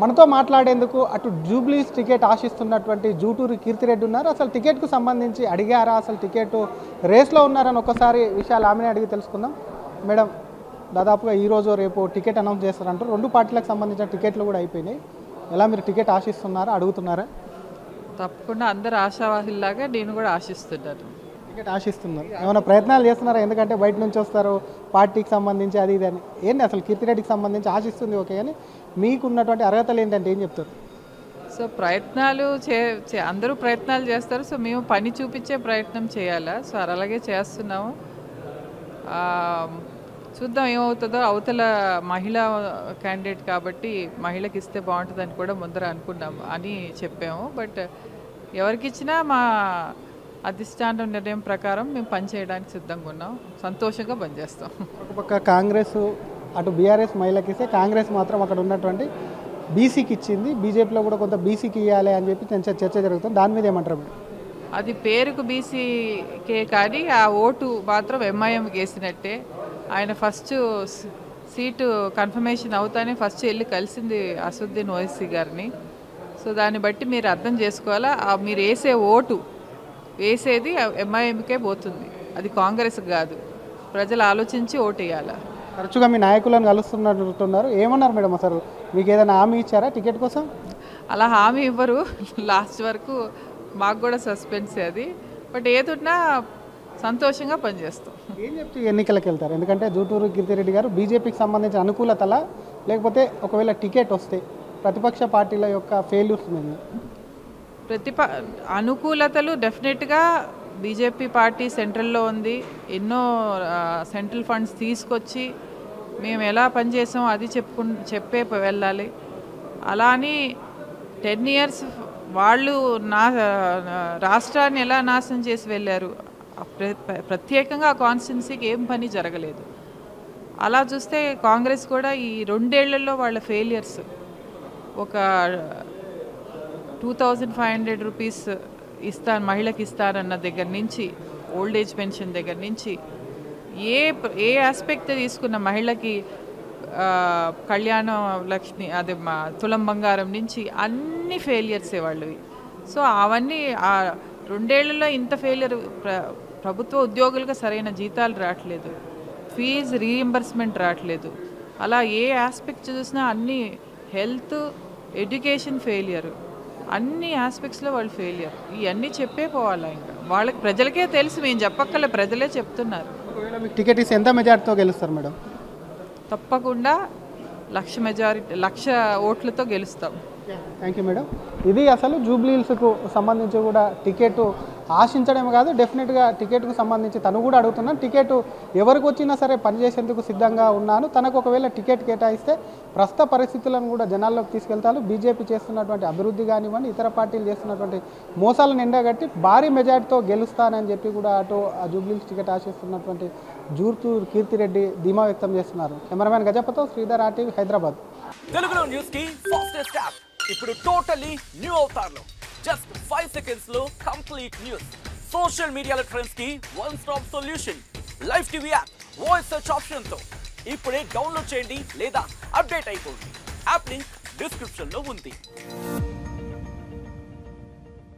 మనతో మాట్లాడేందుకు అటు జూబ్లీస్ టికెట్ ఆశిస్తున్నటువంటి జూటూరి కీర్తిరెడ్డి ఉన్నారు. అసలు టికెట్కు సంబంధించి అడిగారా, అసలు టికెట్ రేస్లో ఉన్నారని ఒక్కసారి విషయాలు ఆమెనే అడిగి తెలుసుకుందాం. మేడం, దాదాపుగా ఈరోజు రేపు టికెట్ అనౌన్స్ చేస్తారంటారు. రెండు పార్టీలకు సంబంధించిన టికెట్లు కూడా అయిపోయినాయి. ఎలా మీరు టికెట్ ఆశిస్తున్నారా, అడుగుతున్నారా? తప్పకుండా అందరు ఆశావాహుల్లాగా నేను కూడా ఆశిస్తున్నాను. టికెట్ ఆశిస్తున్నారు, ఏమైనా ప్రయత్నాలు చేస్తున్నారా? ఎందుకంటే బయట నుంచి వస్తారు పార్టీకి సంబంధించి అది ఇది అని. ఏంటి అసలు కీర్తిరెడ్డికి సంబంధించి ఆశిస్తుంది ఓకే, కానీ మీకున్నటువంటి అర్హతలు ఏంటంటే ఏం చెప్తారు? సో ప్రయత్నాలు అందరూ ప్రయత్నాలు చేస్తారు. సో మేము పని చూపించే ప్రయత్నం చేయాలా. సో అలాగే చేస్తున్నాము. చూద్దాం ఏమవుతుందో. అవతల మహిళా క్యాండిడేట్ కాబట్టి మహిళకి ఇస్తే బాగుంటుందని కూడా ముందర అనుకున్నాము అని చెప్పాము. బట్ ఎవరికి ఇచ్చినా మా అధిష్టానం నిర్ణయం ప్రకారం మేము పనిచేయడానికి సిద్ధంగా ఉన్నాం. సంతోషంగా పనిచేస్తాం. ఒక పక్క కాంగ్రెస్ అటు బీఆర్ఎస్ మహిళకి ఇస్తే, కాంగ్రెస్ మాత్రం అక్కడ ఉన్నటువంటి బీసీకి ఇచ్చింది. బీజేపీలో కూడా కొంత బీసీకి ఇవ్వాలి అని చెప్పి చర్చ జరుగుతుంది. దాని మీద ఏమంటారు? అది పేరుకు బీసీకే కానీ ఆ ఓటు మాత్రం ఎంఐఎంకి వేసినట్టే. ఆయన ఫస్ట్ సీటు కన్ఫర్మేషన్ అవుతానే ఫస్ట్ వెళ్ళి కలిసింది అసదుద్దీన్ ఓవైసీ గారిని. సో దాన్ని బట్టి మీరు అర్థం చేసుకోవాలా. మీరు వేసే ఓటు వేసేది ఎంఐఎంకే పోతుంది, అది కాంగ్రెస్కి కాదు. ప్రజలు ఆలోచించి ఓటు వేయాలా. తరచుగా మీ నాయకులను కలుస్తున్నట్టున్నారు, ఏమన్నారు మేడం? అసలు మీకు ఏదైనా హామీ ఇచ్చారా టికెట్ కోసం? అలా హామీ ఇవ్వరు. లాస్ట్ వరకు మాకు కూడా సస్పెన్సే అది. బట్ ఏదున్నా సంతోషంగా పనిచేస్తాం. ఏం చెప్తే ఎన్నికలకు వెళ్తారు? ఎందుకంటే జూటూరు కీర్తిరెడ్డి గారు బీజేపీకి సంబంధించిన అనుకూలతలా, లేకపోతే ఒకవేళ టికెట్ వస్తే ప్రతిపక్ష పార్టీల యొక్క ఫెయిల్యూర్స్ మీద? అనుకూలతలు డెఫినెట్గా బీజేపీ పార్టీ సెంట్రల్లో ఉంది. ఎన్నో సెంట్రల్ ఫండ్స్ తీసుకొచ్చి మేము ఎలా పనిచేసామో అది చెప్పే వెళ్ళాలి. అలా అని 10 years వాళ్ళు రాష్ట్రాన్ని ఎలా నాశనం చేసి వెళ్ళారు. ప్రత్యేకంగా ఆ కాన్స్టిట్యున్సీకి ఏం పని జరగలేదు. అలా చూస్తే కాంగ్రెస్ కూడా ఈ 2 ఏళ్లలో వాళ్ళ ఫెయిలియర్స్, ఒక 2500 రూపీస్ మహిళకి ఇస్తానన్న దగ్గర నుంచి, ఓల్డ్ ఏజ్ పెన్షన్ దగ్గర నుంచి, ఏ ఆస్పెక్ట్ తీసుకున్న మహిళకి కళ్యాణ లక్ష్మి అదే తులం బంగారం నుంచి అన్ని ఫెయిలియర్సే వాళ్ళవి. సో అవన్నీ ఆ 2 ఏళ్లలో ఇంత ఫెయిలియర్. ప్రభుత్వ ఉద్యోగులుగా సరైన జీతాలు రావట్లేదు, ఫీజు రీఎంబర్స్మెంట్ రావట్లేదు. అలా ఏ ఆస్పెక్ట్ చూసినా అన్ని హెల్త్, ఎడ్యుకేషన్ ఫెయిలియర్, అన్ని ఆస్పెక్ట్స్లో వాళ్ళు ఫెయిలియర్. ఇవన్నీ చెప్పే పోవాలా. ఇంకా వాళ్ళకి ప్రజలకే తెలుసు, మేము చెప్పక్కర్లే, ప్రజలే చెప్తున్నారు. ఒకవేళ మీకు టికెట్ ఇస్తే ఎంత మెజార్టీతో గెలుస్తారు మేడం? తప్పకుండా 1,00,000 ఓట్లతో గెలుస్తాం. Thank you madam. ఇది అసలు జూబ్లీహిల్స్కు సంబంధించి కూడా టికెట్ ఆశించడమే కాదు, డెఫినెట్గా టికెట్కు సంబంధించి తను కూడా అడుగుతున్నాను. టికెట్ ఎవరికి వచ్చినా సరే పనిచేసేందుకు సిద్ధంగా ఉన్నాను. తనకు ఒకవేళ టికెట్ కేటాయిస్తే ప్రస్తుత పరిస్థితులను కూడా జనాల్లోకి తీసుకెళ్తాను. బీజేపీ చేస్తున్నటువంటి అభివృద్ధి కానివ్వండి, ఇతర పార్టీలు చేస్తున్నటువంటి మోసాలను ఎండగట్టి భారీ మెజార్టీతో గెలుస్తానని చెప్పి కూడా అటు ఆ జూబ్లీహిల్స్ టికెట్ ఆశిస్తున్నటువంటి జూటూరు కీర్తిరెడ్డి ధీమా వ్యక్తం చేస్తున్నారు. కెమెరామెన్ గజపతో శ్రీధర్, RTV, హైదరాబాద్. తెలుగులో న్యూస్ కి ఫాస్టెస్ట్ యాప్ ఇప్పుడు టోటలీ న్యూ అవతార్లో జస్ట్ 5 seconds లో కంప్లీట్ న్యూస్. సోషల్ మీడియాలో ట్రెండ్స్ కి one stop solution. Live TV app voice search option తో ఇప్పుడే డౌన్లోడ్ చేయండి లేదా అప్డేట్ అయిపోండి. యాప్ లింక్ డిస్క్రిప్షన్ లో ఉంది.